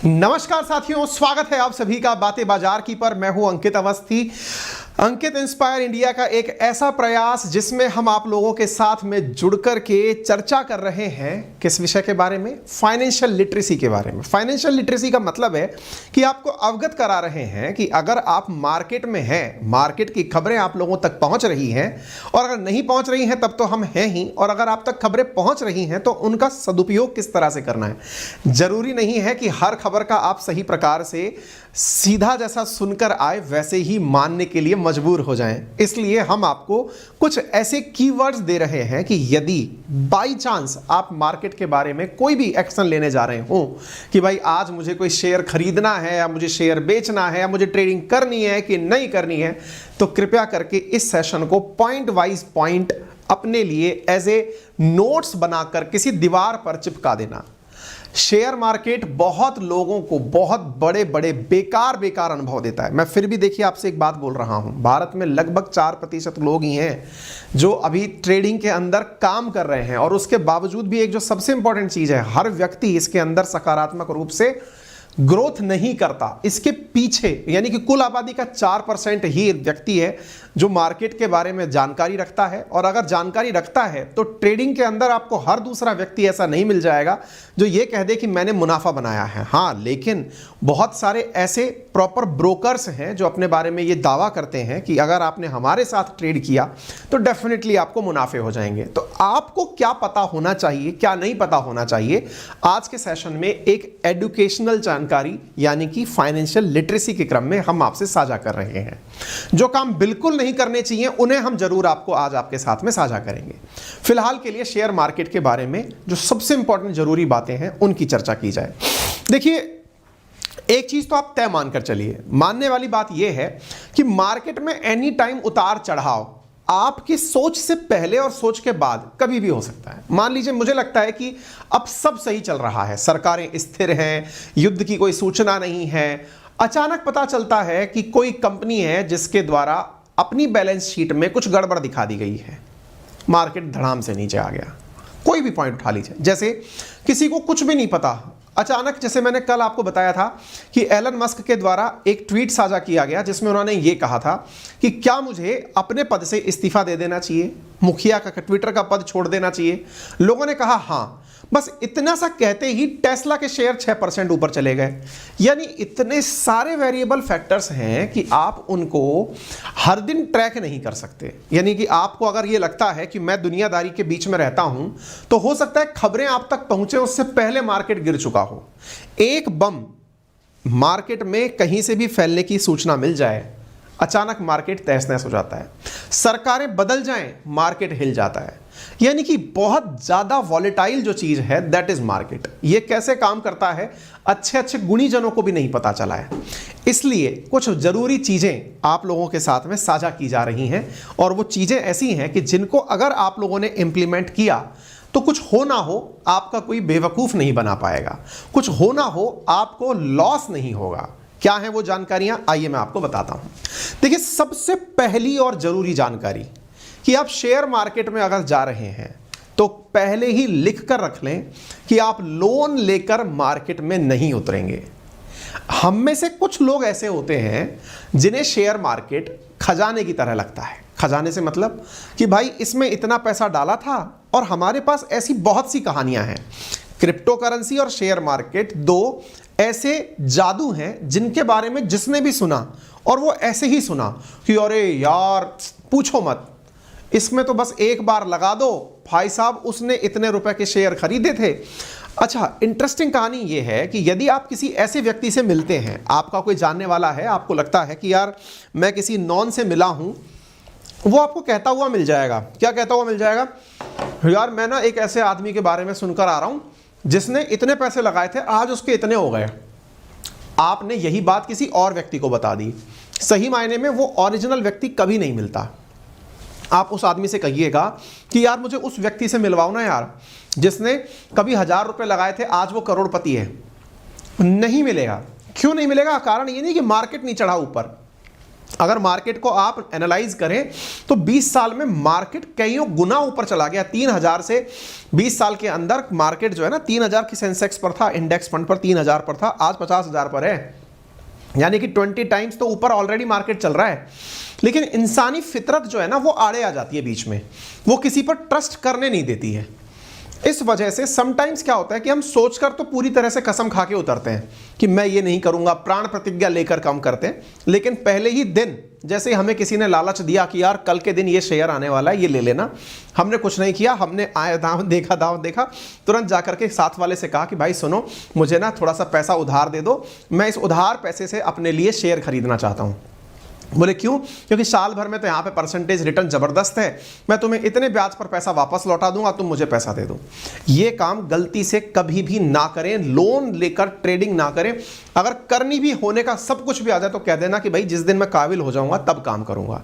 नमस्कार साथियों, स्वागत है आप सभी का बातें बाजार की पर। मैं हूं अंकित अवस्थी। अंकित इंस्पायर इंडिया का एक ऐसा प्रयास जिसमें हम आप लोगों के साथ में जुड़कर के चर्चा कर रहे हैं किस विषय के बारे में? फाइनेंशियल लिटरेसी के बारे में। फाइनेंशियल लिटरेसी का मतलब है कि आपको अवगत करा रहे हैं कि अगर आप मार्केट में हैं, मार्केट की खबरें आप लोगों तक पहुंच रही हैं, और अगर नहीं पहुंच रही हैं तब तो हम हैं ही, और अगर आप तक खबरें पहुंच रही हैं तो उनका सदुपयोग किस तरह से करना है। जरूरी नहीं है कि हर खबर का आप सही प्रकार से सीधा जैसा सुनकर आए वैसे ही मानने के लिए मजबूर हो जाएं। इसलिए हम आपको कुछ ऐसे कीवर्ड्स दे रहे हैं कि यदि बाय चांस आप मार्केट के बारे में कोई भी एक्शन लेने जा रहे हो कि भाई आज मुझे कोई शेयर खरीदना है या मुझे शेयर बेचना है या मुझे ट्रेडिंग करनी है कि नहीं करनी है, तो कृपया करके इस सेशन को पॉइंट वाइज पॉइंट अपने लिए एज ए नोट्स बनाकर किसी दीवार पर चिपका देना। शेयर मार्केट बहुत लोगों को बहुत बड़े बड़े बेकार अनुभव देता है। मैं फिर भी देखिए आपसे एक बात बोल रहा हूं, भारत में लगभग 4% लोग ही हैं जो अभी ट्रेडिंग के अंदर काम कर रहे हैं, और उसके बावजूद भी एक जो सबसे इंपॉर्टेंट चीज है, हर व्यक्ति इसके अंदर सकारात्मक रूप से ग्रोथ नहीं करता। इसके पीछे यानी कि कुल आबादी का 4% ही व्यक्ति है जो मार्केट के बारे में जानकारी रखता है, और अगर जानकारी रखता है तो ट्रेडिंग के अंदर आपको हर दूसरा व्यक्ति ऐसा नहीं मिल जाएगा जो ये कह दे कि मैंने मुनाफा बनाया है। हाँ, लेकिन बहुत सारे ऐसे प्रॉपर ब्रोकर्स हैं जो अपने बारे में ये दावा करते हैं कि अगर आपने हमारे साथ ट्रेड किया तो डेफिनेटली आपको मुनाफे हो जाएंगे। तो आपको क्या पता होना चाहिए, क्या नहीं पता होना चाहिए, आज के सेशन में एक एजुकेशनल जानकारी यानी कि फाइनेंशियल लिटरेसी के क्रम में हम आपसे साझा कर रहे हैं। जो काम बिल्कुल नहीं करने चाहिए उन्हें हम जरूर आपको आज आपके साथ में साझा करेंगे। फिलहाल के लिए शेयर मार्केट के बारे में जो सबसे इंपॉर्टेंट जरूरी बातें हैं उनकी चर्चा की जाए। देखिए, एक चीज तो आप तय मानकर चलिए, मानने वाली बात यह है कि मार्केट में एनी टाइम उतार चढ़ाव आपकी सोच से पहले और सोच के बाद कभी भी हो सकता है। मान लीजिए मुझे लगता है कि अब सब सही चल रहा है, सरकारें स्थिर हैं, युद्ध की कोई सूचना नहीं है, अचानक पता चलता है कि कोई कंपनी है जिसके द्वारा अपनी बैलेंस शीट में कुछ गड़बड़ दिखा दी गई है, मार्केट धड़ाम से नीचे आ गया। कोई भी पॉइंट उठा लीजिए, जैसे किसी को कुछ भी नहीं पता, अचानक, जैसे मैंने कल आपको बताया था कि एलन मस्क के द्वारा एक ट्वीट साझा किया गया जिसमें उन्होंने ये कहा था कि क्या मुझे अपने पद से इस्तीफा दे देना चाहिए, मुखिया का ट्विटर का पद छोड़ देना चाहिए। लोगों ने कहा हाँ। बस इतना सा कहते ही टेस्ला के शेयर 6% ऊपर चले गए। यानी इतने सारे वेरिएबल फैक्टर्स हैं कि आप उनको हर दिन ट्रैक नहीं कर सकते। यानी कि आपको अगर ये लगता है कि मैं दुनियादारी के बीच में रहता हूं तो हो सकता है खबरें आप तक पहुंचे उससे पहले मार्केट गिर चुका हो। एक बम मार्केट में कहीं से भी फैलने की सूचना मिल जाए, अचानक मार्केट तहस नहस हो जाता है। सरकारें बदल जाएं, मार्केट हिल जाता है। यानी कि बहुत ज्यादा वॉलेटाइल जो चीज है दैट इज मार्केट। ये कैसे काम करता है अच्छे अच्छे गुणीजनों को भी नहीं पता चला है। इसलिए कुछ जरूरी चीजें आप लोगों के साथ में साझा की जा रही हैं, और वो चीजें ऐसी हैं कि जिनको अगर आप लोगों ने इंप्लीमेंट किया तो कुछ हो ना हो आपका कोई बेवकूफ नहीं बना पाएगा, कुछ हो ना हो आपको लॉस नहीं होगा। क्या है वो जानकारियां, आइए मैं आपको बताता हूं। देखिए, सबसे पहली और जरूरी जानकारी कि आप शेयर मार्केट में अगर जा रहे हैं तो पहले ही लिख कर रख लें कि आप लोन लेकर मार्केट में नहीं उतरेंगे। हम में से कुछ लोग ऐसे होते हैं जिन्हें शेयर मार्केट खजाने की तरह लगता है। खजाने से मतलब कि भाई इसमें इतना पैसा डाला था, और हमारे पास ऐसी बहुत सी कहानियां हैं। क्रिप्टो करेंसी और शेयर मार्केट दो ऐसे जादू हैं जिनके बारे में जिसने भी सुना और वो ऐसे ही सुना कि अरे यार पूछो मत, इसमें तो बस एक बार लगा दो भाई साहब, उसने इतने रुपए के शेयर खरीदे थे। अच्छा, इंटरेस्टिंग कहानी यह है कि यदि आप किसी ऐसे व्यक्ति से मिलते हैं, आपका कोई जानने वाला है, आपको लगता है कि यार मैं किसी नॉन से मिला हूं, वो आपको कहता हुआ मिल जाएगा। क्या कहता हुआ मिल जाएगा? यार मैं ना एक ऐसे आदमी के बारे में सुनकर आ रहा हूं जिसने इतने पैसे लगाए थे, आज उसके इतने हो गए। आपने यही बात किसी और व्यक्ति को बता दी। सही मायने में वो ओरिजिनल व्यक्ति कभी नहीं मिलता। आप उस आदमी से कहिएगा कि यार मुझे उस व्यक्ति से मिलवाओ ना यार, जिसने कभी 1000 रुपए लगाए थे आज वो करोड़पति है। नहीं मिलेगा। क्यों नहीं मिलेगा? कारण ये नहीं कि मार्केट नहीं चढ़ा ऊपर, अगर मार्केट को आप एनालाइज करें तो 20 साल में मार्केट कईयों गुना ऊपर चला गया। 3000 से 20 साल के अंदर मार्केट जो है ना 3000 की सेंसेक्स पर था, इंडेक्स फंड पर 3000 पर था, आज 50,000 पर है, यानी कि 20 टाइम्स तो ऊपर ऑलरेडी मार्केट चल रहा है। लेकिन इंसानी फितरत जो है ना वो आड़े आ जाती है बीच में, वो किसी पर ट्रस्ट करने नहीं देती है। इस वजह से समटाइम्स क्या होता है कि हम सोचकर तो पूरी तरह से कसम खा के उतरते हैं कि मैं ये नहीं करूंगा, प्राण प्रतिज्ञा लेकर काम करते हैं, लेकिन पहले ही दिन जैसे हमें किसी ने लालच दिया कि यार कल के दिन ये शेयर आने वाला है, ये ले लेना, हमने कुछ नहीं किया, हमने आया दाम देखा, तुरंत जाकर के साथ वाले से कहा कि भाई सुनो, मुझे ना थोड़ा सा पैसा उधार दे दो, मैं इस उधार पैसे से अपने लिए शेयर खरीदना चाहता हूँ। बोले क्यों? क्योंकि साल भर में तो यहाँ पे परसेंटेज रिटर्न जबरदस्त है, मैं तुम्हें इतने ब्याज पर पैसा वापस लौटा दूंगा, तुम मुझे पैसा दे दो। ये काम गलती से कभी भी ना करें, लोन लेकर ट्रेडिंग ना करें। अगर करनी भी, होने का सब कुछ भी आ जाए तो कह देना कि भाई जिस दिन मैं काबिल हो जाऊंगा तब काम करूंगा।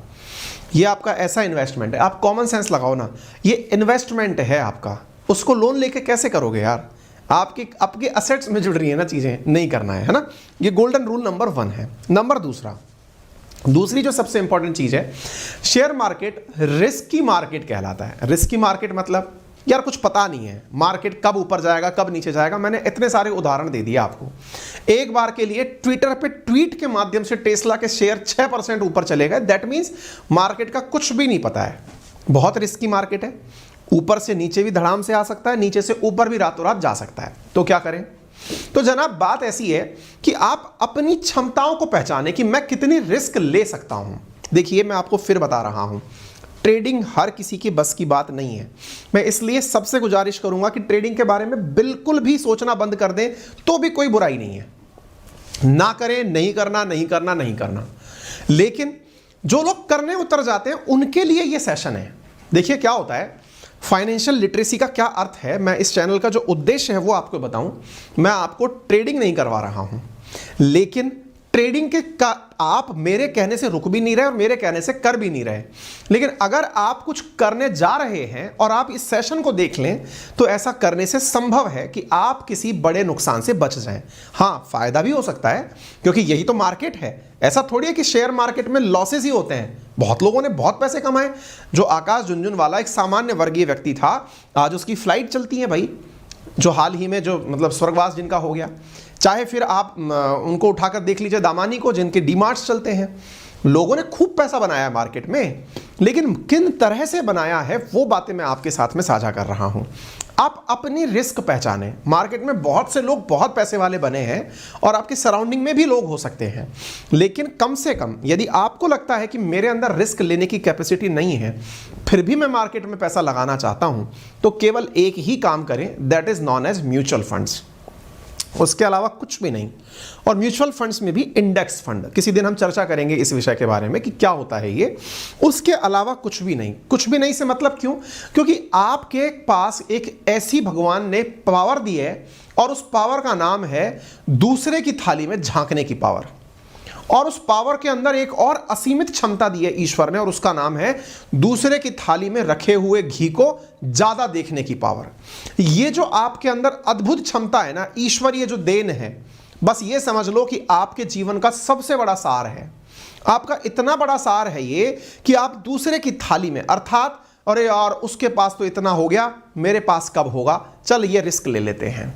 ये आपका ऐसा इन्वेस्टमेंट है, आप कॉमन सेंस लगाओ ना, ये इन्वेस्टमेंट है आपका, उसको लोन लेके कैसे करोगे यार? आपके असेट्स में जुड़ रही है ना चीजें, नहीं करना है ना। ये गोल्डन रूल नंबर 1 है। नंबर दूसरी जो सबसे इंपॉर्टेंट चीज है, शेयर मार्केट रिस्की मार्केट कहलाता है। रिस्की मार्केट मतलब यार कुछ पता नहीं है मार्केट कब ऊपर जाएगा कब नीचे जाएगा। मैंने इतने सारे उदाहरण दे दिए आपको। एक बार के लिए ट्विटर पे ट्वीट के माध्यम से टेस्ला के शेयर 6% ऊपर चले गए, दैट मींस मार्केट का कुछ भी नहीं पता है। बहुत रिस्की मार्केट है, ऊपर से नीचे भी धड़ाम से आ सकता है, नीचे से ऊपर भी रातों रात जा सकता है। तो क्या करें? तो जनाब बात ऐसी है कि आप अपनी क्षमताओं को पहचाने कि मैं कितनी रिस्क ले सकता हूं। देखिए मैं आपको फिर बता रहा हूं, ट्रेडिंग हर किसी की बस की बात नहीं है। मैं इसलिए सबसे गुजारिश करूंगा कि ट्रेडिंग के बारे में बिल्कुल भी सोचना बंद कर दें, तो भी कोई बुराई नहीं है। ना करें, नहीं करना। लेकिन जो लोग करने उतर जाते हैं उनके लिए यह सेशन है। देखिए क्या होता है, फाइनेंशियल लिटरेसी का क्या अर्थ है, मैं इस चैनल का जो उद्देश्य है वो आपको बताऊं। मैं आपको ट्रेडिंग नहीं करवा रहा हूं, लेकिन ट्रेडिंग के का आप मेरे कहने से रुक भी नहीं रहे और मेरे कहने से कर भी नहीं रहे। लेकिन अगर आप कुछ करने जा रहे हैं और आप इस सेशन को देख लें तो ऐसा करने से संभव है कि आप किसी बड़े नुकसान से बच जाएं। हाँ, फायदा भी हो सकता है क्योंकि यही तो मार्केट है। ऐसा थोड़ी है कि शेयर मार्केट में लॉसेस ही होते हैं। बहुत लोगों ने बहुत पैसे कमाए। जो आकाश झुनझुनवाला एक सामान्य वर्गीय व्यक्ति था, आज उसकी फ्लाइट चलती है भाई, जो हाल ही में जो मतलब स्वर्गवास जिनका हो गया। चाहे फिर आप उनको उठाकर देख लीजिए, दामानी को, जिनके डीमार्ट्स चलते हैं। लोगों ने खूब पैसा बनाया मार्केट में, लेकिन किन तरह से बनाया है वो बातें मैं आपके साथ में साझा कर रहा हूं। आप अपनी रिस्क पहचानें। मार्केट में बहुत से लोग बहुत पैसे वाले बने हैं और आपके सराउंडिंग में भी लोग हो सकते हैं, लेकिन कम से कम यदि आपको लगता है कि मेरे अंदर रिस्क लेने की कैपेसिटी नहीं है, फिर भी मैं मार्केट में पैसा लगाना चाहता हूं, तो केवल एक ही काम करें, that is non as mutual funds. उसके अलावा कुछ भी नहीं। और म्यूचुअल फंड्स में भी इंडेक्स फंड, किसी दिन हम चर्चा करेंगे इस विषय के बारे में कि क्या होता है ये। उसके अलावा कुछ भी नहीं। कुछ भी नहीं से मतलब क्यों? क्योंकि आपके पास एक ऐसी भगवान ने पावर दी है और उस पावर का नाम है दूसरे की थाली में झांकने की पावर। और उस पावर के अंदर एक और असीमित क्षमता दी है ईश्वर ने, और उसका नाम है दूसरे की थाली में रखे हुए घी को ज्यादा देखने की पावर। ये जो आपके अंदर अद्भुत क्षमता है ना, ईश्वरीय जो देन है, बस ये समझ लो कि आपके जीवन का सबसे बड़ा सार है। आपका इतना बड़ा सार है ये कि आप दूसरे की थाली में, अर्थात अरे यार उसके पास तो इतना हो गया, मेरे पास कब होगा, चल ये रिस्क ले लेते हैं।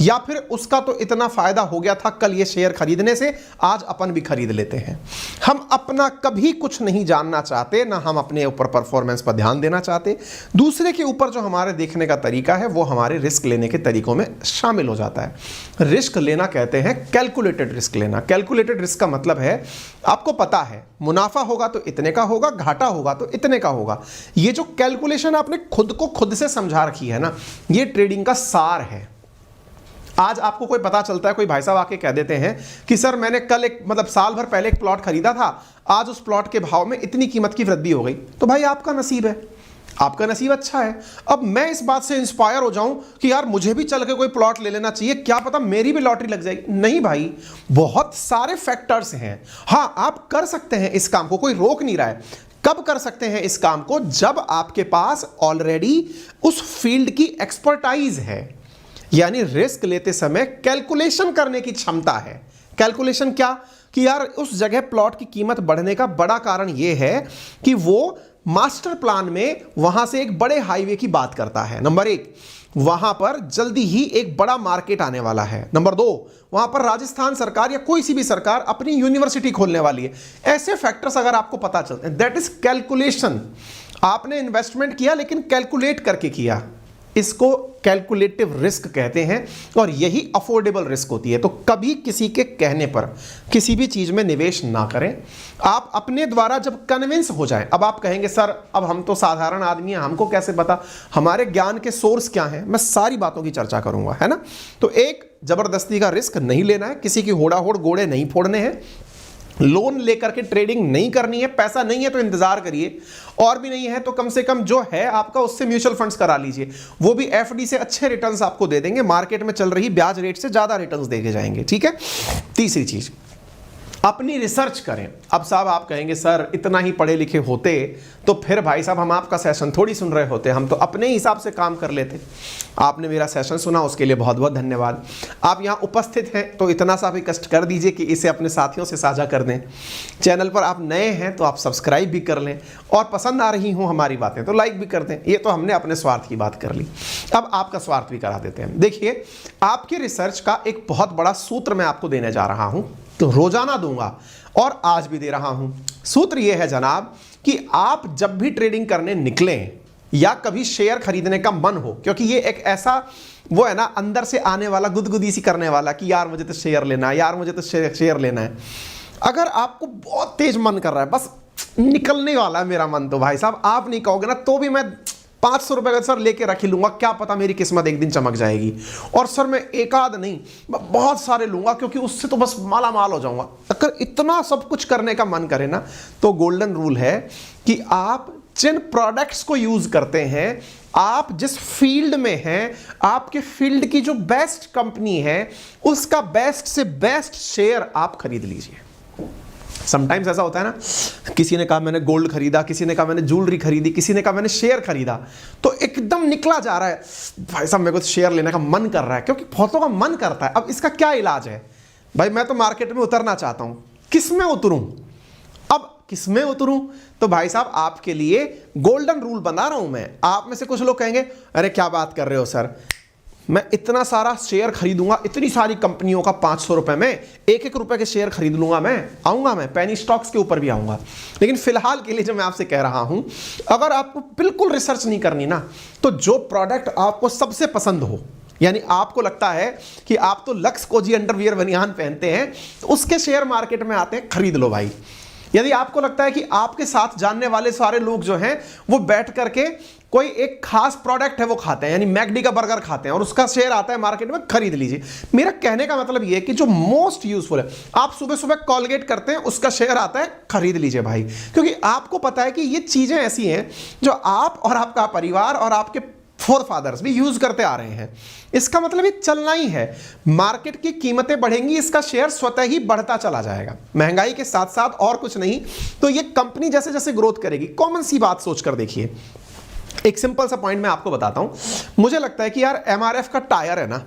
या फिर उसका तो इतना फायदा हो गया था कल ये शेयर खरीदने से, आज अपन भी खरीद लेते हैं। हम अपना कभी कुछ नहीं जानना चाहते, ना हम अपने ऊपर परफॉर्मेंस पर ध्यान देना चाहते। दूसरे के ऊपर जो हमारे देखने का तरीका है वो हमारे रिस्क लेने के तरीकों में शामिल हो जाता है। रिस्क लेना कहते हैं कैलकुलेटेड रिस्क लेना। कैलकुलेटेड रिस्क का मतलब है आपको पता है मुनाफा होगा तो इतने का होगा, घाटा होगा तो इतने का होगा। ये जो कैलकुलेशन आपने खुद को खुद से समझा रखी है ना, ये ट्रेडिंग का सार है। आज आपको कोई पता चलता है, कोई भाई साहब आके कह देते हैं कि सर मैंने कल एक मतलब साल भर पहले एक प्लॉट खरीदा था, आज उस प्लॉट के भाव में इतनी कीमत की वृद्धि हो गई। तो भाई आपका नसीब है, आपका नसीब अच्छा है। अब मैं इस बात से इंस्पायर हो जाऊं कि यार मुझे भी चल के कोई प्लॉट ले लेना चाहिए, क्या पता मेरी भी लॉटरी लग जाएगी। नहीं भाई, बहुत सारे फैक्टर्स हैं। हाँ, आप कर सकते हैं इस काम को, कोई रोक नहीं रहा है। कब कर सकते हैं इस काम को? जब आपके पास ऑलरेडी उस फील्ड की एक्सपर्टाइज है, यानी रिस्क लेते समय कैलकुलेशन करने की क्षमता है। कैलकुलेशन क्या कि यार उस जगह प्लॉट की कीमत बढ़ने का बड़ा कारण यह है कि वो मास्टर प्लान में वहां से एक बड़े हाईवे की बात करता है। नंबर 1, वहां पर जल्दी ही एक बड़ा मार्केट आने वाला है। नंबर 2, वहां पर राजस्थान सरकार या कोई सी भी सरकार अपनी यूनिवर्सिटी खोलने वाली है। ऐसे फैक्टर्स अगर आपको पता चलते हैं, दैट इज कैलकुलेशन। आपने इन्वेस्टमेंट किया लेकिन कैलकुलेट करके किया, इसको कैलकुलेटिव रिस्क कहते हैं और यही अफोर्डेबल रिस्क होती है। तो कभी किसी के कहने पर किसी भी चीज में निवेश ना करें। आप अपने द्वारा जब कन्विंस हो जाए, अब आप कहेंगे सर अब हम तो साधारण आदमी हैं, हमको कैसे पता, हमारे ज्ञान के सोर्स क्या हैं, मैं सारी बातों की चर्चा करूंगा, है ना। तो एक, जबरदस्ती का रिस्क नहीं लेना है, किसी की होड़ाहोड़ गोड़े नहीं फोड़ने हैं, लोन लेकर के ट्रेडिंग नहीं करनी है। पैसा नहीं है तो इंतजार करिए, और भी नहीं है तो कम से कम जो है आपका उससे म्यूचुअल फंड्स करा लीजिए, वो भी एफडी से अच्छे रिटर्न्स आपको दे देंगे, मार्केट में चल रही ब्याज रेट से ज्यादा रिटर्न्स देके जाएंगे, ठीक है। तीसरी चीज, अपनी रिसर्च करें। अब साहब आप कहेंगे सर इतना ही पढ़े लिखे होते तो फिर भाई साहब हम आपका सेशन थोड़ी सुन रहे होते, हम तो अपने हिसाब से काम कर लेते। आपने मेरा सेशन सुना, उसके लिए बहुत बहुत धन्यवाद। आप यहाँ उपस्थित हैं तो इतना सा भी कष्ट कर दीजिए कि इसे अपने साथियों से साझा कर दें। चैनल पर आप नए हैं तो आप सब्सक्राइब भी कर लें, और पसंद आ रही हूँ हमारी बातें तो लाइक भी कर दें। ये तो हमने अपने स्वार्थ की बात कर ली, अब आपका स्वार्थ भी करा देते हैं। देखिए, आपकी रिसर्च का एक बहुत बड़ा सूत्र मैं आपको देने जा रहा हूं, तो रोजाना दूंगा और आज भी दे रहा हूं। सूत्र यह है जनाब कि आप जब भी ट्रेडिंग करने निकलें या कभी शेयर खरीदने का मन हो, क्योंकि ये एक ऐसा वो है ना अंदर से आने वाला गुदगुदी सी करने वाला कि यार मुझे तो शेयर लेना है, यार मुझे तो शेयर लेना है। अगर आपको बहुत तेज मन कर रहा है, बस निकलने वाला है मेरा मन, तो भाई साहब आप नहीं कहोगे ना तो भी मैं 500 रुपए का सर लेके रख ही लूंगा, क्या पता मेरी किस्मत एक दिन चमक जाएगी। और सर मैं एक आध नहीं बहुत सारे लूंगा क्योंकि उससे तो बस माला माल हो जाऊंगा। अगर इतना सब कुछ करने का मन करे ना, तो गोल्डन रूल है कि आप जिन प्रोडक्ट्स को यूज करते हैं, आप जिस फील्ड में हैं, आपके फील्ड की जो बेस्ट कंपनी है उसका बेस्ट से बेस्ट शेयर आप खरीद लीजिए। समटाइम्स ऐसा होता है ना, किसी ने कहा मैंने गोल्ड खरीदा, किसी ने कहा मैंने ज्वेलरी खरीदी, किसी ने कहा मैंने शेयर खरीदा, तो एकदम निकला जा रहा है भाई साहब मेरे को शेयर लेने का मन कर रहा है, क्योंकि बहुतों का मन करता है। अब इसका क्या इलाज है भाई, मैं तो मार्केट में उतरना चाहता हूं, किस में उतरूं? अब किस में उतरूं? तो भाई साहब आपके लिए गोल्डन रूल बना रहा हूं मैं। आप में से कुछ लोग कहेंगे अरे क्या बात कर रहे हो सर, मैं इतना सारा शेयर खरीदूंगा, इतनी सारी कंपनियों का 500 रुपए में, एक एक रुपए के शेयर खरीद लूंगा, मैं आऊंगा, मैं पेनी स्टॉक्स के ऊपर भी आऊंगा। लेकिन फिलहाल के लिए जो मैं आपसे कह रहा हूं, अगर आपको बिल्कुल रिसर्च नहीं करनी ना, तो जो प्रोडक्ट आपको सबसे पसंद हो, यानी आपको लगता है कि आप तो लक्स कोजी अंडरवियर बनियान पहनते हैं, तो उसके शेयर मार्केट में आते हैं, खरीद लो भाई। यदि आपको लगता है कि आपके साथ जानने वाले सारे लोग जो हैं वो बैठ करके कोई एक खास प्रोडक्ट है वो खाते हैं, यानी मैकडी का बर्गर खाते हैं और उसका शेयर आता है मार्केट में, खरीद लीजिए। मेरा कहने का मतलब ये है कि जो मोस्ट यूजफुल है, आप सुबह सुबह कॉलगेट करते हैं, उसका शेयर आता है, खरीद लीजिए भाई, क्योंकि आपको पता है कि ये चीजें ऐसी हैं जो आप और आपका परिवार और आपके फोरफादर्स भी यूज करते आ रहे हैं। इसका मतलब ये चलना ही है, मार्केट की कीमतें बढ़ेंगी, इसका शेयर स्वतः ही बढ़ता चला जाएगा, महंगाई के साथ साथ, और कुछ नहीं। तो ये कंपनी जैसे जैसे ग्रोथ करेगी, कॉमन सी बात सोचकर देखिए। एक सिंपल सा पॉइंट मैं आपको बताता हूं, मुझे लगता है कि यार एमआरएफ का टायर है ना,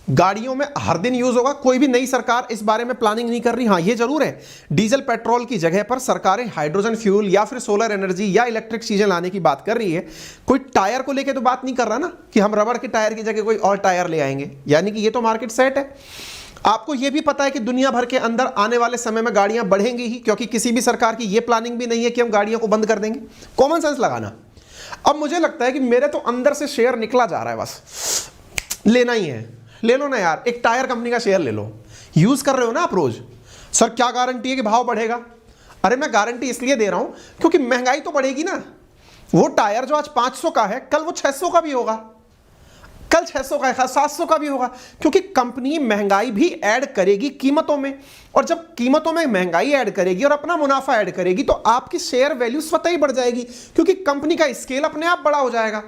गाड़ियों में हर दिन यूज होगा। कोई भी नई सरकार इस बारे में प्लानिंग नहीं कर रही। हाँ, ये जरूर है, डीजल पेट्रोल की जगह पर सरकारें हाइड्रोजन फ्यूल या फिर सोलर एनर्जी या इलेक्ट्रिक चीजें लाने की बात कर रही है। कोई टायर को लेके तो बात नहीं कर रहा ना कि हम रबड़ के टायर की जगह कोई और टायर ले आएंगे, यानी कि ये तो मार्केट सेट है। आपको यह भी पता है कि दुनिया भर के अंदर आने वाले समय में गाड़ियां बढ़ेंगी ही, क्योंकि किसी भी सरकार की यह प्लानिंग भी नहीं है कि हम गाड़ियों को बंद कर देंगे। कॉमन सेंस लगाना। अब मुझे लगता है कि मेरे तो अंदर से शेयर निकला जा रहा है, बस लेना ही है, ले लो ना यार, एक टायर कंपनी का शेयर ले लो, यूज कर रहे हो ना आप रोज। सर क्या गारंटी है कि भाव बढ़ेगा? अरे मैं गारंटी इसलिए दे रहा हूं क्योंकि महंगाई तो बढ़ेगी ना। वो टायर जो आज 500 का है, कल वो 600 का भी होगा, कल 600 का है, 700 का भी होगा, क्योंकि कंपनी महंगाई भी ऐड करेगी कीमतों में। और जब कीमतों में महंगाई ऐड करेगी और अपना मुनाफा ऐड करेगी, तो आपकी शेयर वैल्यू स्वतः ही बढ़ जाएगी, क्योंकि कंपनी का स्केल अपने आप बड़ा हो जाएगा।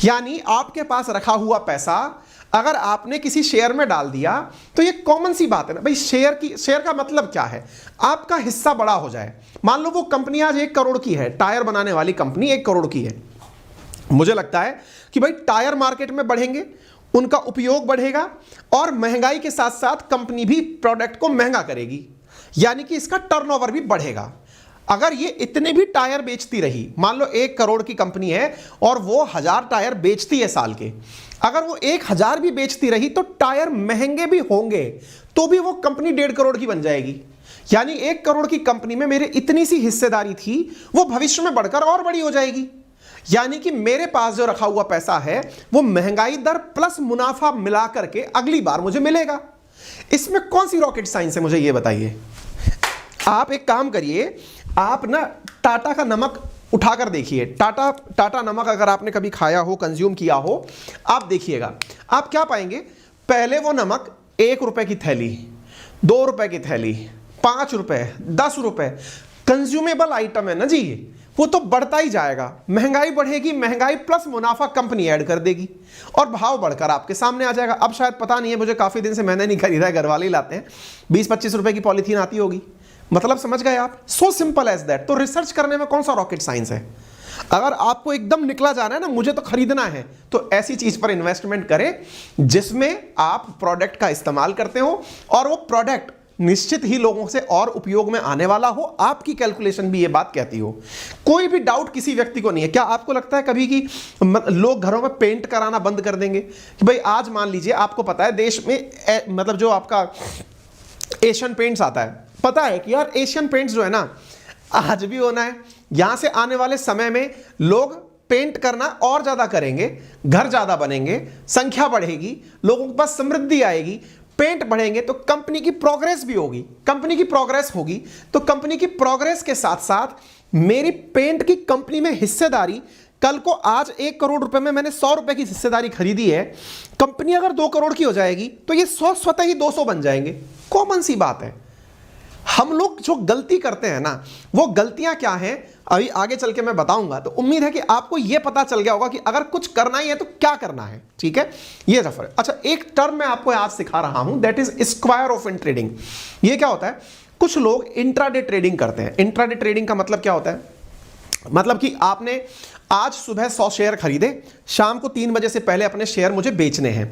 यानी आपके पास रखा हुआ पैसा अगर आपने किसी शेयर में डाल दिया, तो ये कॉमन सी बात है ना भाई। शेयर का मतलब क्या है? आपका हिस्सा बड़ा हो जाए। मान लो वो कंपनी आज 1 करोड़ की है, टायर बनाने वाली कंपनी 1 करोड़ की है। मुझे लगता है कि भाई टायर मार्केट में बढ़ेंगे, उनका उपयोग बढ़ेगा और महंगाई के साथ साथ कंपनी भी प्रोडक्ट को महंगा करेगी, यानी कि इसका टर्नओवर भी बढ़ेगा। अगर ये इतने भी टायर बेचती रही, मान लो 1 करोड़ की कंपनी है और वो 1000 टायर बेचती है साल के, अगर वो 1000 भी बेचती रही तो टायर महंगे भी होंगे तो भी वो कंपनी 1.5 करोड़ की बन जाएगी। यानी 1 करोड़ की कंपनी में मेरे इतनी सी हिस्सेदारी थी, वो भविष्य में बढ़कर और बड़ी हो जाएगी। यानी कि मेरे पास जो रखा हुआ पैसा है वो महंगाई दर प्लस मुनाफा मिला करके अगली बार मुझे मिलेगा। इसमें कौन सी रॉकेट साइंस है, मुझे ये बताइए। आप एक काम करिए, आप ना टाटा का नमक उठाकर देखिए। टाटा नमक अगर आपने कभी खाया हो, कंज्यूम किया हो, आप देखिएगा आप क्या पाएंगे। पहले वो नमक 1 रुपए की थैली, 2 रुपए की थैली, 5 रुपए, 10 रुपए, कंज्यूमेबल आइटम है ना जी, वो तो बढ़ता ही जाएगा। महंगाई बढ़ेगी, महंगाई प्लस मुनाफा कंपनी ऐड कर देगी और भाव बढ़कर आपके सामने आ जाएगा। अब शायद पता नहीं है, मुझे काफी दिन से मैंने नहीं खरीदा है, घर वाले ही लाते हैं। 20-25 रुपए की पॉलीथीन आती होगी, मतलब समझ गए आप। So simple as that. तो रिसर्च करने में कौन सा रॉकेट साइंस है। अगर आपको एकदम निकला जाना है ना, मुझे तो खरीदना है, तो ऐसी चीज पर इन्वेस्टमेंट करें जिसमें आप प्रोडक्ट का इस्तेमाल करते हो और वो प्रोडक्ट निश्चित ही लोगों से और उपयोग में आने वाला हो। आपकी कैलकुलेशन भी ये बात कहती हो। कोई भी डाउट किसी व्यक्ति को नहीं है। क्या आपको लगता है कभी कि लोग घरों में पेंट कराना बंद कर देंगे कि भाई आज मान लीजिए आपको पता है देश में मतलब जो आपका एशियन पेंट्स आता है, पता है कि यार एशियन पेंट्स जो है ना आज भी होना है। यहां से आने वाले समय में लोग पेंट करना और ज्यादा करेंगे, घर ज्यादा बनेंगे, संख्या बढ़ेगी, लोगों के पास समृद्धि आएगी, पेंट बढ़ेंगे तो कंपनी की प्रोग्रेस भी होगी। कंपनी की प्रोग्रेस होगी तो कंपनी की प्रोग्रेस के साथ साथ मेरी पेंट की कंपनी में हिस्सेदारी, कल को आज 1 करोड़ रुपए में मैंने 100 रुपए की हिस्सेदारी खरीदी है, कंपनी अगर 2 करोड़ की हो जाएगी तो ये 100 स्वतः ही 200 बन जाएंगे। कॉमन सी बात है। हम लोग जो गलती करते हैं ना, वो गलतियां क्या हैं अभी आगे चल के मैं बताऊंगा। तो उम्मीद है कि आपको यह पता चल गया होगा कि अगर कुछ करना ही है तो क्या करना है। ठीक है, ये रेफर है। अच्छा, एक टर्म मैं आपको आज सिखा रहा हूं, that is square of in trading. ये क्या होता है, कुछ लोग इंट्राडे ट्रेडिंग करते हैं। इंट्राडे ट्रेडिंग का मतलब क्या होता है, मतलब कि आपने आज सुबह 100 शेयर खरीदे, शाम को 3 बजे से पहले अपने शेयर मुझे बेचने हैं।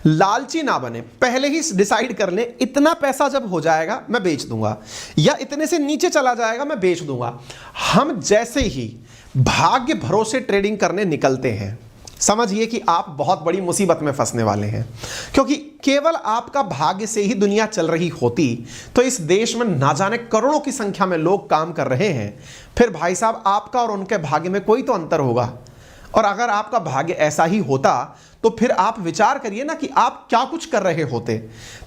लालची ना बने, पहले ही डिसाइड कर लें इतना पैसा जब हो जाएगा मैं बेच दूंगा, या इतने से नीचे चला जाएगा मैं बेच दूंगा। हम जैसे ही भाग्य भरोसे ट्रेडिंग करने निकलते हैं, समझिए कि आप बहुत बड़ी मुसीबत में फंसने वाले हैं। क्योंकि केवल आपका भाग्य से ही दुनिया चल रही होती तो इस देश में ना जाने करोड़ों की संख्या में लोग काम कर रहे हैं। फिर भाई साहब, आपका और उनके भाग्य में कोई तो अंतर होगा। और अगर आपका भाग्य ऐसा ही होता तो फिर आप विचार करिए ना कि आप क्या कुछ कर रहे होते।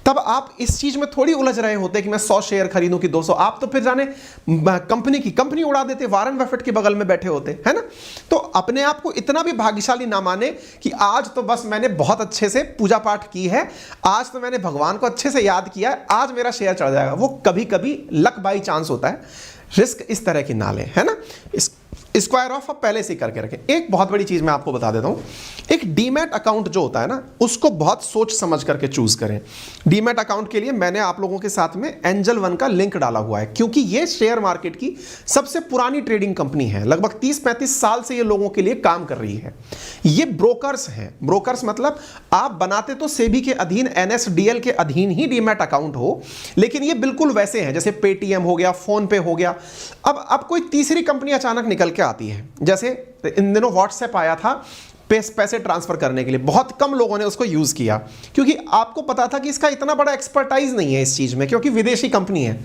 तब आप इस चीज में थोड़ी उलझ रहे होते कि मैं 100 शेयर खरीदूं कि 200। आप तो फिर जाने कंपनी उड़ा देते, वारन बफेट के बगल में बैठे होते, है ना। तो अपने आप को इतना भी भाग्यशाली ना माने कि आज तो बस मैंने बहुत अच्छे से पूजा पाठ की है, आज तो मैंने भगवान को अच्छे से याद किया है, आज मेरा शेयर चढ़ जाएगा। वो कभी कभी लक बाई चांस होता है। रिस्क इस तरह की ना लें, है ना। स्क्वायर ऑफ आप पहले से करके रखें। एक बहुत बड़ी चीज मैं आपको बता देता हूं, एक डीमैट अकाउंट जो होता है ना, उसको बहुत सोच समझ करके चूज करें। डीमैट अकाउंट के लिए मैंने आप लोगों के साथ में एंजल वन का लिंक डाला हुआ है, क्योंकि ये शेयर मार्केट की सबसे पुरानी ट्रेडिंग कंपनी है। लगभग 30-35 साल से ये लोगों के लिए काम कर रही है। ये ब्रोकर्स हैं। ब्रोकर्स मतलब आप बनाते तो सेबी के अधीन, NSDL के अधीन ही डीमैट अकाउंट हो, लेकिन ये बिल्कुल वैसे हैं जैसे पेटीएम हो गया, फोन पे हो गया। अब कोई तीसरी कंपनी अचानक निकल के आती है, जैसे इन दिनों व्हाट्सएप आया था पैसे ट्रांसफर करने के लिए, बहुत कम लोगों ने उसको यूज किया, क्योंकि आपको पता था कि इसका इतना बड़ा एक्सपर्टाइज नहीं है इस चीज में, क्योंकि विदेशी कंपनी है।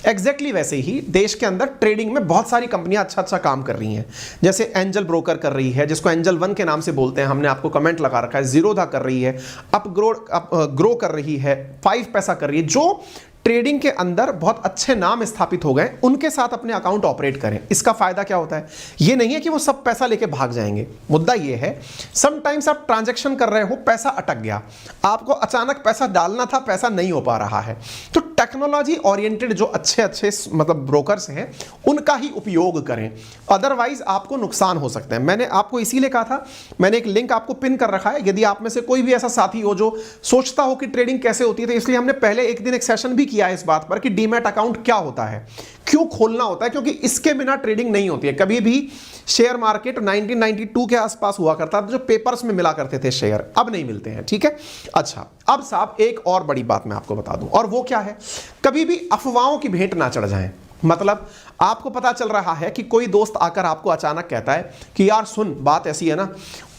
एग्जैक्टली वैसे ही देश के अंदर ट्रेडिंग में बहुत सारी कंपनियां अच्छा काम कर रही हैं। जैसे एंजल ब्रोकर कर रही है, जिसको एंजल वन के नाम से बोलते हैं, हमने आपको कमेंट लगा रखा है। जीरोधा कर रही है, ग्रो कर रही है, 5 पैसा कर रही है। जो ट्रेडिंग के अंदर बहुत अच्छे नाम स्थापित हो गए, उनके साथ अपने अकाउंट ऑपरेट करें। इसका फायदा क्या होता है, ये नहीं है कि वो सब पैसा लेके भाग जाएंगे। मुद्दा ये है, समटाइम्स आप ट्रांजैक्शन कर रहे हो, पैसा अटक गया, आपको अचानक पैसा डालना था, पैसा नहीं हो पा रहा है, तो टेक्नोलॉजी ओरिएंटेड जो अच्छे अच्छे मतलब ब्रोकर्स हैं उनका ही उपयोग करें, अदरवाइज आपको नुकसान हो सकते हैं। मैंने आपको इसीलिए कहा था, मैंने एक लिंक आपको पिन कर रखा है, यदि आप में से कोई भी ऐसा साथी हो जो सोचता हो कि ट्रेडिंग कैसे होती है, तो इसलिए हमने पहले एक दिन एक सेशन भी किया है इस बात पर कि डीमैट अकाउंट क्या होता है, क्यों खोलना होता है, क्योंकि इसके बिना ट्रेडिंग नहीं होती है। कभी भी शेयर मार्केट 1992 के आसपास हुआ करता था, जो पेपर्स में मिला करते थे शेयर, अब नहीं मिलते हैं, ठीक है। अच्छा, अब साहब एक और बड़ी बात मैं आपको बता दूं, और वो क्या है, कभी भी अफवाहों की भेंट ना चढ़ जाएं। मतलब आपको पता चल रहा है कि कोई दोस्त आकर आपको अचानक कहता है कि यार सुन, बात ऐसी है ना,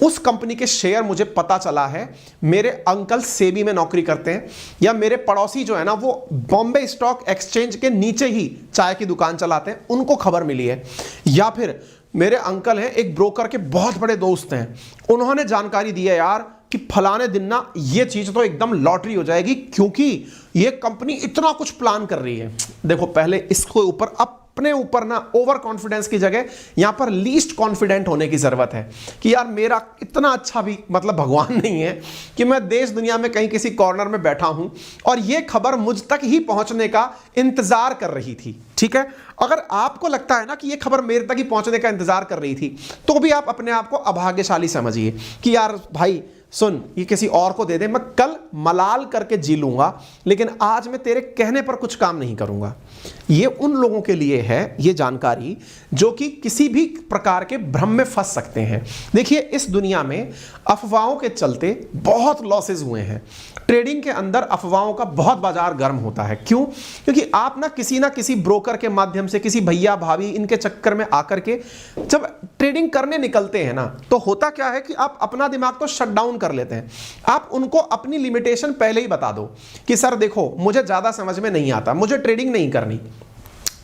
उस कंपनी के शेयर मुझे पता चला है, मेरे अंकल सेबी में नौकरी करते हैं, या मेरे पड़ोसी जो है ना वो बॉम्बे स्टॉक एक्सचेंज के नीचे ही चाय की दुकान चलाते हैं, उनको खबर मिली है, या फिर मेरे अंकल हैं एक ब्रोकर के बहुत बड़े दोस्त हैं, उन्होंने जानकारी दी है यार कि फलाने दिन ना ये चीज तो एकदम लॉटरी हो जाएगी, क्योंकि ये कंपनी इतना कुछ प्लान कर रही है। देखो, पहले इसको ऊपर अपने ऊपर ना ओवर कॉन्फिडेंस की जगह यहां पर लीस्ट कॉन्फिडेंट होने की जरूरत है कि यार मेरा इतना अच्छा भी मतलब भगवान नहीं है कि मैं देश दुनिया में कहीं किसी कॉर्नर में बैठा हूं और ये खबर मुझ तक ही पहुंचने का इंतजार कर रही थी, ठीक है। अगर आपको लगता है ना कि ये खबर मेरे तक ही पहुंचने का इंतजार कर रही थी, तो भी आप अपने आप को अभाग्यशाली समझिए कि यार भाई सुन, ये किसी और को दे दे, मैं कल मलाल करके जी लूंगा, लेकिन आज मैं तेरे कहने पर कुछ काम नहीं करूंगा। ये उन लोगों के लिए है ये जानकारी जो कि किसी भी प्रकार के भ्रम में फंस सकते हैं। देखिए, इस दुनिया में अफवाहों के चलते बहुत लॉसेज हुए हैं। ट्रेडिंग के अंदर अफवाहों का बहुत बाजार गर्म होता है। क्यों? क्योंकि आप ना किसी ब्रोकर के माध्यम से, किसी भैया भाभी इनके चक्कर में आकर के जब ट्रेडिंग करने निकलते हैं ना, तो होता क्या है कि आप अपना दिमाग तो शट डाउन कर लेते हैं। आप उनको अपनी लिमिटेशन पहले ही बता दो कि सर देखो, मुझे ज्यादा समझ में नहीं आता, मुझे ट्रेडिंग नहीं करनी।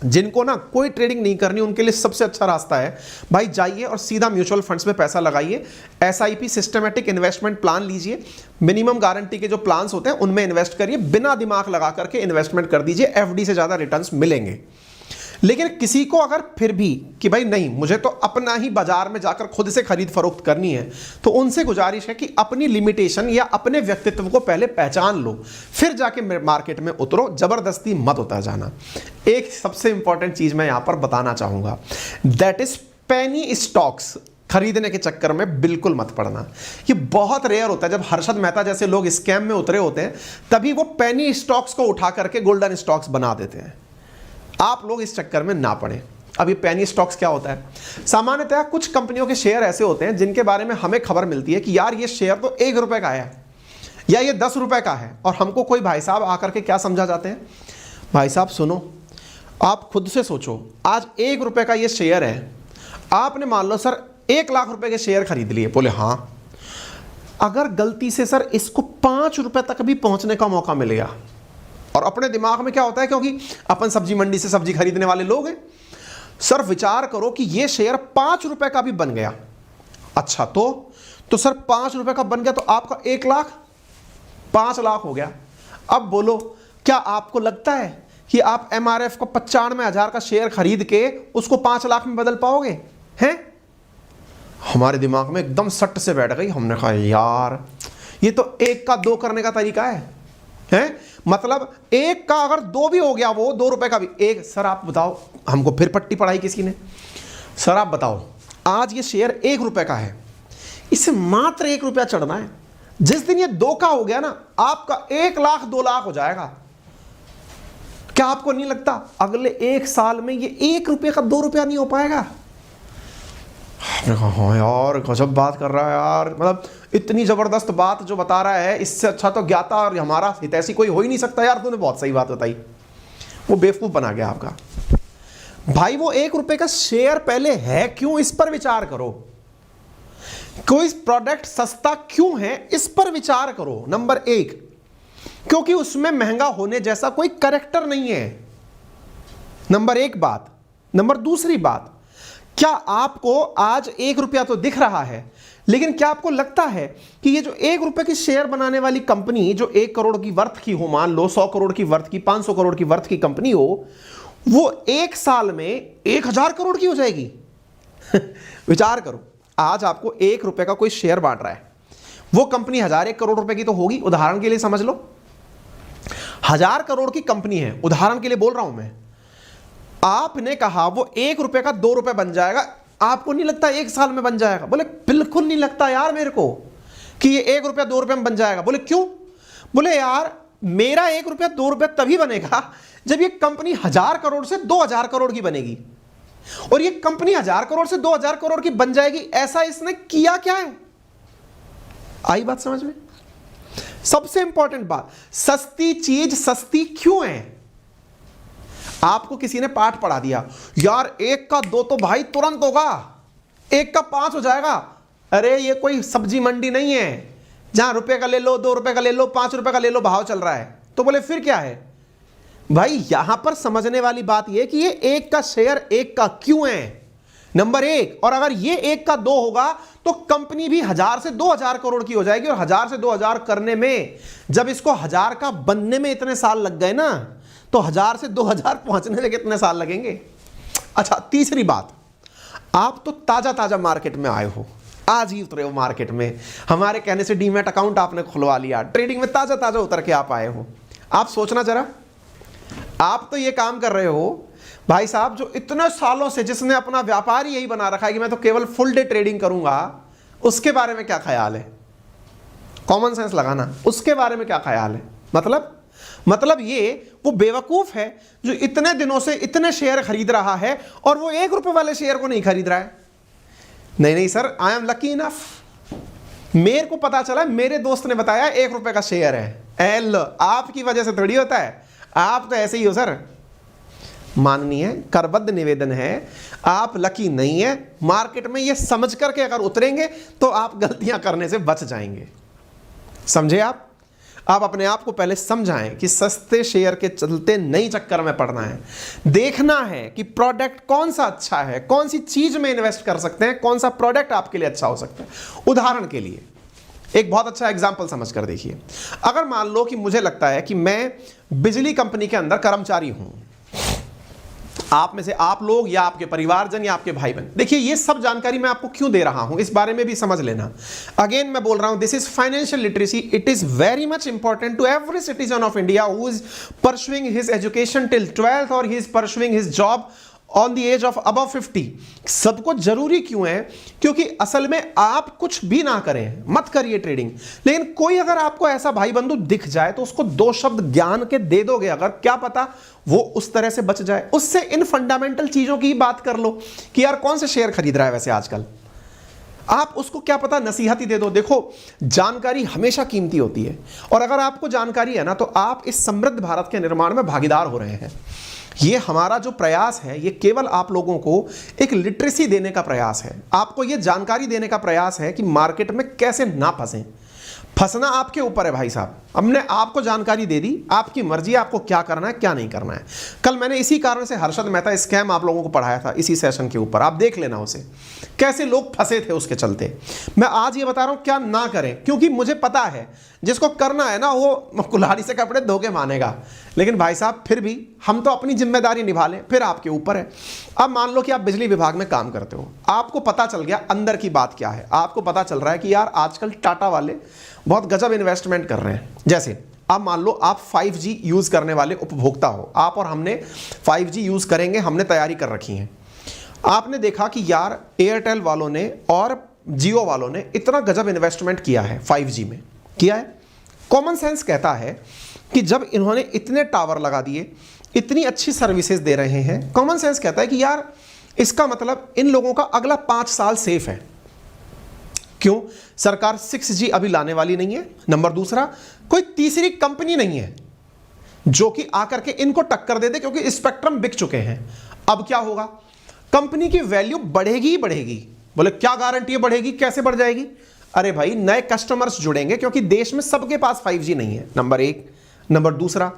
जिनको ना कोई ट्रेडिंग नहीं करनी, उनके लिए सबसे अच्छा रास्ता है भाई, जाइए और सीधा म्यूचुअल फंड्स में पैसा लगाइए, एसआईपी सिस्टमेटिक इन्वेस्टमेंट प्लान लीजिए, मिनिमम गारंटी के जो प्लान्स होते हैं उनमें इन्वेस्ट करिए, बिना दिमाग लगा करके इन्वेस्टमेंट कर दीजिए, एफडी से ज्यादा रिटर्न्स मिलेंगे। लेकिन किसी को अगर फिर भी कि भाई नहीं, मुझे तो अपना ही बाजार में जाकर खुद से खरीद फरोख्त करनी है, तो उनसे गुजारिश है कि अपनी लिमिटेशन या अपने व्यक्तित्व को पहले पहचान लो, फिर जाके मार्केट में उतरो, जबरदस्ती मत उतर जाना। एक सबसे इंपॉर्टेंट चीज मैं यहां पर बताना चाहूंगा, दैट इज पेनी स्टॉक्स खरीदने के चक्कर में बिल्कुल मत पड़ना। ये बहुत रेयर होता है, जब हर्षद मेहता जैसे लोग स्कैम में उतरे होते हैं तभी वो पेनी स्टॉक्स को उठा करके गोल्डन स्टॉक्स बना देते हैं। आप लोग इस चक्कर में ना पड़े। अब ये पेनी स्टॉक्स क्या होता है? सामान्यतः कुछ कंपनियों के शेयर ऐसे होते हैं जिनके बारे में हमें खबर मिलती है कि यार ये शेयर तो 1 रुपए का है या ये 10 रुपए का है, और हमको कोई भाई साहब आकर के क्या समझा जाते हैं, भाई साहब सुनो, आप खुद से सोचो, आज 1 रुपए का ये शेयर है, आपने मान लो सर 1 लाख रुपए के शेयर खरीद लिए। बोले हाँ, अगर गलती से सर इसको 5 रुपए तक भी पहुंचने का मौका मिलेगा, और अपने दिमाग में क्या होता है, क्योंकि अपन सब्जी मंडी से सब्जी खरीदने वाले लोग हैं, सर विचार करो कि ये शेयर 5 रुपए का भी बन गया। अच्छा, तो सर 5 रुपए का बन गया तो आपका 1 लाख 5 लाख हो गया। अब बोलो, क्या आपको लगता है कि आप एमआरएफ को 95,000 का शेयर खरीद के उसको 5 लाख में बदल पाओगे? हैं? हमारे दिमाग में एकदम सट से बैठ गई। हमने कहा यार ये तो 1 का 2 करने का तरीका है। मतलब 1 का अगर 2 भी हो गया, वो 2 रुपए का भी 1। सर आप बताओ, हमको फिर पट्टी पढ़ाई किसी ने, सर आप बताओ, आज ये शेयर 1 रुपए का है, इसे मात्र 1 रुपया चढ़ना है। जिस दिन ये 2 का हो गया ना, आपका 1 लाख 2 लाख हो जाएगा। क्या आपको नहीं लगता अगले 1 साल में ये 1 रुपये का 2 रुपया नहीं हो पाएगा? हाँ यार, गजब बात कर रहा है यार, मतलब इतनी जबरदस्त बात जो बता रहा है, इससे अच्छा तो ज्ञाता और हमारा हितैषी कोई हो ही नहीं सकता। यार तूने बहुत सही बात बताई। वो बेवकूफ बना गया आपका भाई। वो 1 रुपए का शेयर पहले है क्यों, इस पर विचार करो। कोई प्रोडक्ट सस्ता क्यों है, इस पर विचार करो। नंबर 1, क्योंकि उसमें महंगा होने जैसा कोई कैरेक्टर नहीं है। नंबर 1 बात। नंबर दूसरी बात, क्या आपको आज 1 रुपया तो दिख रहा है, लेकिन क्या आपको लगता है कि ये जो 1 रुपए की शेयर बनाने वाली कंपनी, जो 1 करोड़ की वर्थ की हो, मान लो 100 करोड़ की वर्थ की, 500 करोड़ की वर्थ की कंपनी हो, वो 1 साल में 1000 करोड़ की हो जाएगी? विचार करो, आज आपको 1 रुपए का कोई शेयर बांट रहा है, वो कंपनी 1001 करोड़ रुपए की तो होगी। उदाहरण के लिए समझ लो 1000 करोड़ की कंपनी है, उदाहरण के लिए बोल रहा हूं मैं, आपने कहा वो 1 रुपए का 2 रुपए बन जाएगा, आपको नहीं लगता 1 साल में बन जाएगा? बोले बिल्कुल नहीं लगता यार मेरे को कि ये 1 रुपया 2 रुपए में बन जाएगा। बोले क्यों? बोले यार मेरा 1 रुपया 2 रुपए तभी बनेगा जब ये कंपनी 1000 करोड़ से 2000 करोड़ की बनेगी, और ये कंपनी 1000 करोड़ से 2000 करोड़ की बन जाएगी। ऐसा इसने किया क्या है? आई बात समझ में? सबसे इंपॉर्टेंट बात, सस्ती चीज सस्ती क्यों है? आपको किसी ने पाठ पढ़ा दिया, यार 1 का 2 तो भाई तुरंत होगा, 1 का 5 हो जाएगा। अरे ये कोई सब्जी मंडी नहीं है जहां रुपए का ले लो, 2 रुपए का ले लो, 5 रुपए का ले लो, भाव चल रहा है। तो बोले फिर क्या है भाई? यहां पर समझने वाली बात यह कि ये 1 का शेयर 1 का क्यों है, नंबर 1। और अगर ये 1 का 2 होगा तो कंपनी भी 1000 से 2000 करोड़ की हो जाएगी, और 1000 से 2000 करने में, जब इसको 1000 का बनने में इतने साल लग गए ना, तो 1000 से 2000 पहुंचने में कितने साल लगेंगे? अच्छा, तीसरी बात, आप तो ताजा ताजा मार्केट में आए हो, आज ही उतरे हो मार्केट में, हमारे कहने से डीमैट अकाउंट आपने खुलवा लिया, ट्रेडिंग में ताजा ताजा उतर के आप आए हो। आप सोचना जरा, आप तो ये काम कर रहे हो भाई साहब, जो इतने सालों से जिसने अपना व्यापार यही बना रखा है कि मैं तो केवल फुल डे ट्रेडिंग करूंगा, उसके बारे में क्या ख्याल है? कॉमन सेंस लगाना, उसके बारे में क्या ख्याल है? मतलब ये वो बेवकूफ है जो इतने दिनों से इतने शेयर खरीद रहा है और वो 1 रुपए वाले शेयर को नहीं खरीद रहा है। नहीं sir, I am lucky enough, मेरे को पता चला, मेरे दोस्त ने बताया 1 रुपए का शेयर है। एल आपकी वजह से थोड़ी होता है, आप तो ऐसे ही हो सर। माननीय करबद्ध निवेदन है, आप लकी नहीं है। मार्केट में ये समझ करके अगर उतरेंगे तो आप गलतियां करने से बच जाएंगे। समझे आप अपने आप को पहले समझाएं कि सस्ते शेयर के चलते नई चक्कर में पड़ना है। देखना है कि प्रोडक्ट कौन सा अच्छा है, कौन सी चीज में इन्वेस्ट कर सकते हैं, कौन सा प्रोडक्ट आपके लिए अच्छा हो सकता है। उदाहरण के लिए एक बहुत अच्छा एग्जांपल समझ कर देखिए। अगर मान लो कि मुझे लगता है कि मैं बिजली कंपनी के अंदर कर्मचारी हूं, आप में से आप लोग या आपके परिवारजन या आपके भाई बहन, देखिए ये सब जानकारी मैं आपको क्यों दे रहा हूं, इस बारे में भी समझ लेना। अगेन मैं बोल रहा हूं, this is financial literacy, it is very much important to every citizen of India who is pursuing his education till 12th और he is pursuing his job on the age of above 50। सबको जरूरी क्यों है? क्योंकि असल में आप कुछ भी ना करें, मत करिए ट्रेडिंग, लेकिन कोई अगर आपको ऐसा भाई बंधु दिख जाए तो उसको 2 शब्द ज्ञान के दे दोगे, अगर क्या पता वो उस तरह से बच जाए। उससे इन फंडामेंटल चीजों की बात कर लो कि यार कौन से शेयर खरीद रहा है वैसे आजकल, आप उसको क्या पता नसीहत ही दे दो। देखो जानकारी हमेशा कीमती होती है, और अगर आपको जानकारी है ना तो आप इस समृद्ध भारत के निर्माण में भागीदार हो रहे हैं। ये हमारा जो प्रयास है ये केवल आप लोगों को एक लिटरेसी देने का प्रयास है, आपको ये जानकारी देने का प्रयास है कि मार्केट में कैसे ना फंसें। फंसना आपके ऊपर है भाई साहब, हमने आपको जानकारी दे दी, आपकी मर्जी है आपको क्या करना है क्या नहीं करना है। कल मैंने इसी कारण से हर्षद मेहता स्कैम आप लोगों को पढ़ाया था इसी सेशन के ऊपर, आप देख लेना उसे, कैसे लोग फंसे थे उसके चलते। मैं आज ये बता रहा हूं क्या ना करें, क्योंकि मुझे पता है जिसको करना है ना वो कुल्हाड़ी से कपड़े धो के मानेगा, लेकिन भाई साहब फिर भी हम तो अपनी जिम्मेदारी निभा लें, फिर आपके ऊपर है। अब मान लो कि आप बिजली विभाग में काम करते हो, आपको पता चल गया अंदर की बात क्या है, आपको पता चल रहा है कि यार आजकल टाटा वाले बहुत गजब इन्वेस्टमेंट कर रहे हैं। जैसे अब मान लो आप 5G यूज करने वाले उपभोक्ता हो, आप और हमने 5G यूज करेंगे, हमने तैयारी कर रखी है। आपने देखा कि यार एयरटेल वालों ने और जियो वालों ने इतना गजब इन्वेस्टमेंट किया है 5G में, किया है। कॉमन सेंस कहता है कि जब इन्होंने इतने टावर लगा दिए, इतनी अच्छी सर्विसेज दे रहे हैं, कॉमन सेंस कहता है कि यार इसका मतलब इन लोगों का अगला 5 साल सेफ है। क्यों? सरकार 6G अभी लाने वाली नहीं है। नंबर दूसरा, कोई तीसरी कंपनी नहीं है जो कि आकर के इनको टक्कर दे दे, क्योंकि स्पेक्ट्रम बिक चुके हैं। अब क्या होगा? कंपनी की वैल्यू बढ़ेगी ही बढ़ेगी। बोले क्या गारंटी है बढ़ेगी, कैसे बढ़ जाएगी? अरे भाई नए कस्टमर्स जुड़ेंगे, क्योंकि देश में सबके पास 5G नहीं है, नंबर 1। नंबर दूसरा,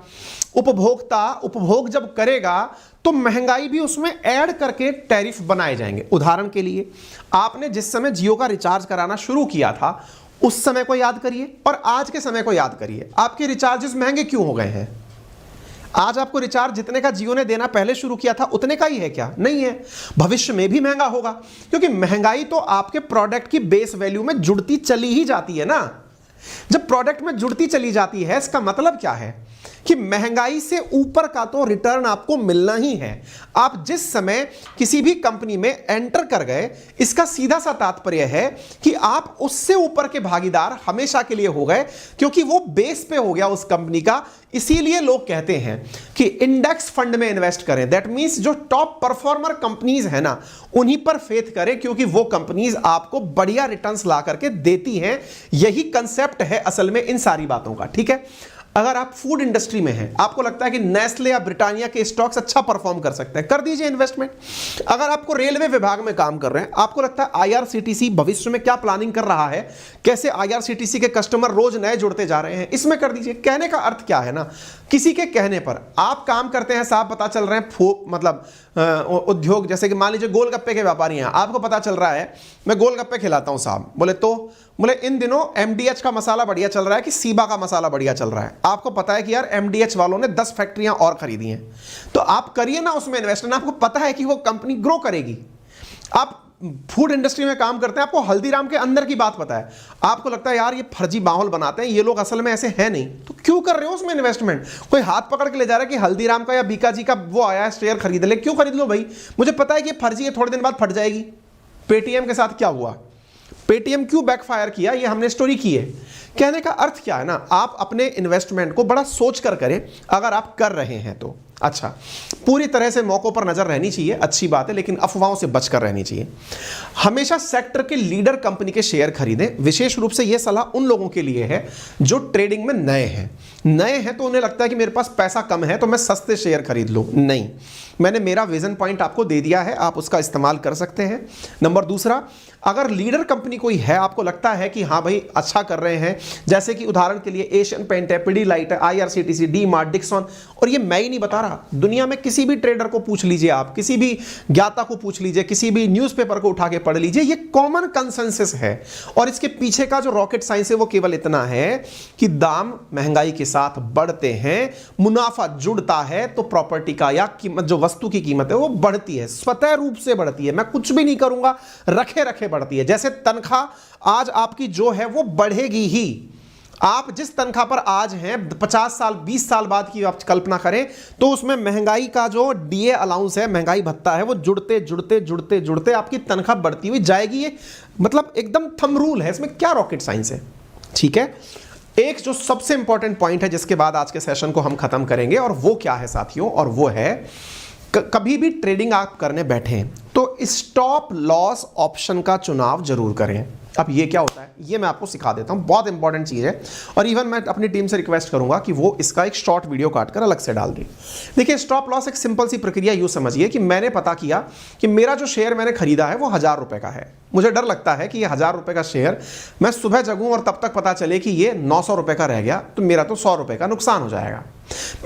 उपभोक्ता उपभोग जब करेगा तो महंगाई भी उसमें ऐड करके टैरिफ बनाए जाएंगे। उदाहरण के लिए आपने जिस समय जियो का रिचार्ज कराना शुरू किया था उस समय को याद करिए और आज के समय को याद करिए, आपके रिचार्जेस महंगे क्यों हो गए हैं? आज आपको रिचार्ज जितने का जियो ने देना पहले शुरू किया था उतने का ही है क्या? नहीं है, भविष्य में भी महंगा होगा, क्योंकि महंगाई तो आपके प्रोडक्ट की बेस वैल्यू में जुड़ती चली ही जाती है ना। जब प्रोडक्ट में जुड़ती चली जाती है इसका मतलब क्या है कि महंगाई से ऊपर का तो रिटर्न आपको मिलना ही है। आप जिस समय किसी भी कंपनी में एंटर कर गए, इसका सीधा सा तात्पर्य है कि आप उससे ऊपर के भागीदार हमेशा के लिए हो गए, क्योंकि वो बेस पे हो गया उस कंपनी का। इसीलिए लोग कहते हैं कि इंडेक्स फंड में इन्वेस्ट करें। दैट मींस जो टॉप परफॉर्मर कंपनीज है ना, उन्हीं पर फेथ करें, क्योंकि वो कंपनीज आपको बढ़िया रिटर्न्स ला करके देती हैं। यही कंसेप्ट है असल में इन सारी बातों का, ठीक है। अगर आप फूड इंडस्ट्री में हैं, आपको लगता है कि नेस्ले या ब्रिटानिया के स्टॉक्स अच्छा परफॉर्म कर सकते हैं, कर दीजिए इन्वेस्टमेंट। अगर आपको रेलवे विभाग में काम कर रहे हैं, आपको लगता है आईआरसीटीसी भविष्य में क्या प्लानिंग कर रहा है, कैसे आईआरसीटीसी के कस्टमर रोज नए जुड़ते जा रहे हैं, इसमें कर दीजिए। कहने का अर्थ क्या है ना, किसी के कहने पर आप काम करते हैं, साहब पता चल रहे हैं मतलब उद्योग, जैसे कि मान लीजिए गोलगप्पे के व्यापारी हैं, आपको पता चल रहा है मैं गोलगप्पे खिलाता हूं साहब, बोले इन दिनों एमडीएच का मसाला बढ़िया चल रहा है कि सीबा का मसाला बढ़िया चल रहा है। आपको पता है कि यार एमडीएच वालों ने 10 फैक्ट्रियां और खरीदी हैं, तो आप करिए ना उसमें इन्वेस्टमेंट। आपको पता है कि वो कंपनी ग्रो करेगी। आप फूड इंडस्ट्री में काम करते हैं, आपको हल्दीराम के अंदर की बात पता है, आपको लगता है यार ये फर्जी माहौल बनाते हैं, ये लोग असल में ऐसे हैं नहीं, तो क्यों कर रहे हो उसमें इन्वेस्टमेंट? कोई हाथ पकड़ के ले जा रहा है कि हल्दीराम का या बीकाजी का वो आया है शेयर खरीद ले, क्यों खरीद लो भाई? मुझे पता है कि ये फर्जी है, थोड़े दिन बाद फट जाएगी। पेटीएम के साथ क्या हुआ, पेटीएम क्यों बैकफायर किया, ये हमने स्टोरी की है। कहने का अर्थ क्या है ना, आप अपने इन्वेस्टमेंट को बड़ा सोच कर करें अगर आप कर रहे हैं तो। अच्छा, पूरी तरह से मौकों पर नजर रहनी चाहिए, अच्छी बात है, लेकिन अफवाहों से बचकर रहनी चाहिए। हमेशा सेक्टर के लीडर कंपनी के शेयर खरीदें। विशेष रूप से यह सलाह उन लोगों के लिए है जो ट्रेडिंग में नए हैं तो उन्हें लगता है कि मेरे पास पैसा कम है तो मैं सस्ते शेयर खरीद लूं। नहीं, मैंने मेरा विजन पॉइंट आपको दे दिया है, आप उसका इस्तेमाल कर सकते हैं। नंबर दूसरा, अगर लीडर कंपनी कोई है, आपको लगता है कि हाँ भाई अच्छा कर रहे हैं, जैसे कि उदाहरण के लिए एशियन पेंट है, पिडीलाइट है, आईआरसीटीसी, डी मार्ट, डिक्सन, और ये मैं ही नहीं बता रहा, दुनिया में किसी भी ट्रेडर को पूछ लीजिए, आप किसी भी ज्ञाता को पूछ लीजिए, किसी भी न्यूज़पेपर को उठा के पढ़ लीजिए, ये कॉमन कंसेंसस है। और इसके पीछे का जो रॉकेट साइंस है वो केवल इतना है कि दाम महंगाई के साथ बढ़ते हैं, मुनाफा जुड़ता है तो प्रॉपर्टी का या कीमत, जो वस्तु की कीमत है वो बढ़ती है, स्वतः रूप से बढ़ती है। मैं कुछ भी नहीं करूंगा, रखे रखे बढ़ती है। जैसे तनख्वाह आज आपकी जो है वो बढ़ेगी ही। आप जिस तनख्वाह पर आज हैं, 50 साल 20 साल बाद की आप कल्पना करें तो उसमें महंगाई का जो डीए अलाउंस है, महंगाई भत्ता है, वो जुड़ते जुड़ते जुड़ते जुड़ते आपकी तनख्वाह बढ़ती हुई जाएगी। ये मतलब एकदम थंब रूल है, इसमें क्या रॉकेट साइंस है, ठीक है। एक जो सबसे इंपॉर्टेंट पॉइंट है जिसके बाद आज के सेशन को हम खत्म करेंगे, और वो क्या है साथियों, और वो है कभी भी ट्रेडिंग आप करने बैठे तो स्टॉप लॉस ऑप्शन का चुनाव जरूर करें। अब ये क्या होता है ये मैं आपको सिखा देता हूं, बहुत इंपॉर्टेंट चीज है, और इवन मैं अपनी टीम से रिक्वेस्ट करूंगा कि वो इसका एक शॉर्ट वीडियो काटकर अलग से डाल दे। देखिए, स्टॉप लॉस एक सिंपल सी प्रक्रिया यूं समझिए कि मैंने पता किया कि मेरा जो शेयर मैंने खरीदा है वो 1000 रुपए का है। मुझे डर लगता है कि ये 1000 रुपए का शेयर मैं सुबह जगूं और तब तक पता चले कि ये 900 रुपए का रह गया, तो मेरा तो 100 रुपए का नुकसान हो जाएगा।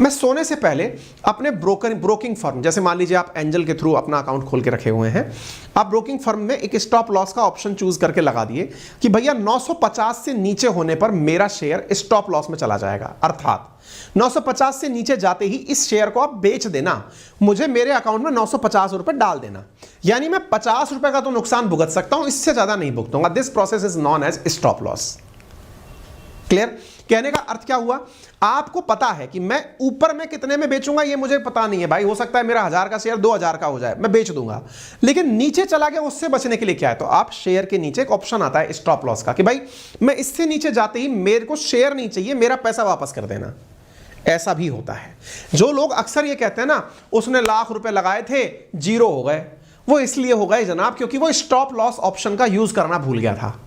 मैं सोने से पहले अपने ब्रोकिंग फर्म, जैसे मान लीजिए आप एंजल के थ्रू अपना अकाउंट खोल के रखे हुए हैं, आप ब्रोकिंग फर्म में एक स्टॉप लॉस का ऑप्शन चूज करके लगा दिए कि भैया 950 से नीचे होने पर मेरा शेयर स्टॉप लॉस में चला जाएगा, अर्थात 950 से नीचे जाते ही इस शेयर को आप बेच देना, मुझे मेरे अकाउंट में 950 रुपए डाल देना, यानी मैं 50 रुपए का तो नुकसान भुगत सकता हूं, इससे ज्यादा नहीं भुगतूंगा। This process is non as stop loss. Clear? कहने का अर्थ क्या हुआ, आपको पता है कि मैं ऊपर में कितने में बेचूंगा ये मुझे पता नहीं है भाई, हो सकता है मेरा 1000 का शेयर 2000 का हो जाए, मैं बेच दूंगा, लेकिन नीचे चला गया, उससे बचने के लिए क्या है, तो आप शेयर के नीचे एक ऑप्शन आता है स्टॉप लॉस का कि भाई मैं इससे नीचे जाते ही मेरे को शेयर नहीं चाहिए, मेरा पैसा वापस कर देना। ऐसा भी होता है। जो लोग अक्सर ये कहते हैं ना उसने लाख रुपए लगाए थे जीरो हो गए, वो इसलिए हो गए जनाब क्योंकि वो स्टॉप लॉस ऑप्शन का यूज करना भूल गया था।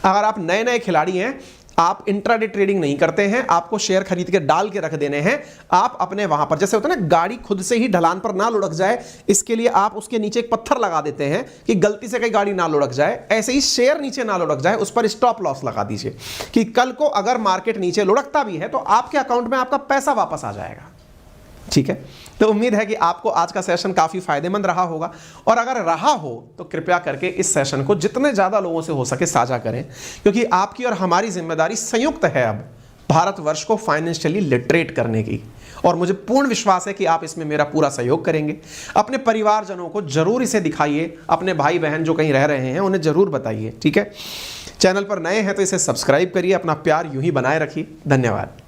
अगर आप नए नए खिलाड़ी हैं, आप इंट्राडे ट्रेडिंग नहीं करते हैं, आपको शेयर खरीद के डाल के रख देने हैं, आप अपने वहां पर जैसे होता है ना गाड़ी खुद से ही ढलान पर ना लुढ़क जाए, इसके लिए आप उसके नीचे एक पत्थर लगा देते हैं कि गलती से कहीं गाड़ी ना लुढ़क जाए, ऐसे ही शेयर नीचे ना लुढ़क जाए, उस पर स्टॉप लॉस लगा दीजिए कि कल को अगर मार्केट नीचे लुढ़कता भी है तो आपके अकाउंट में आपका पैसा वापस आ जाएगा। ठीक है, तो उम्मीद है कि आपको आज का सेशन काफी फायदेमंद रहा होगा, और अगर रहा हो तो कृपया करके इस सेशन को जितने ज्यादा लोगों से हो सके साझा करें, क्योंकि आपकी और हमारी जिम्मेदारी संयुक्त है अब भारतवर्ष को फाइनेंशियली लिटरेट करने की, और मुझे पूर्ण विश्वास है कि आप इसमें मेरा पूरा सहयोग करेंगे। अपने परिवारजनों को जरूर इसे दिखाइए, अपने भाई बहन जो कहीं रह रहे हैं उन्हें जरूर बताइए। ठीक है, चैनल पर नए हैं तो इसे सब्सक्राइब करिए, अपना प्यार यूं ही बनाए रखिए। धन्यवाद।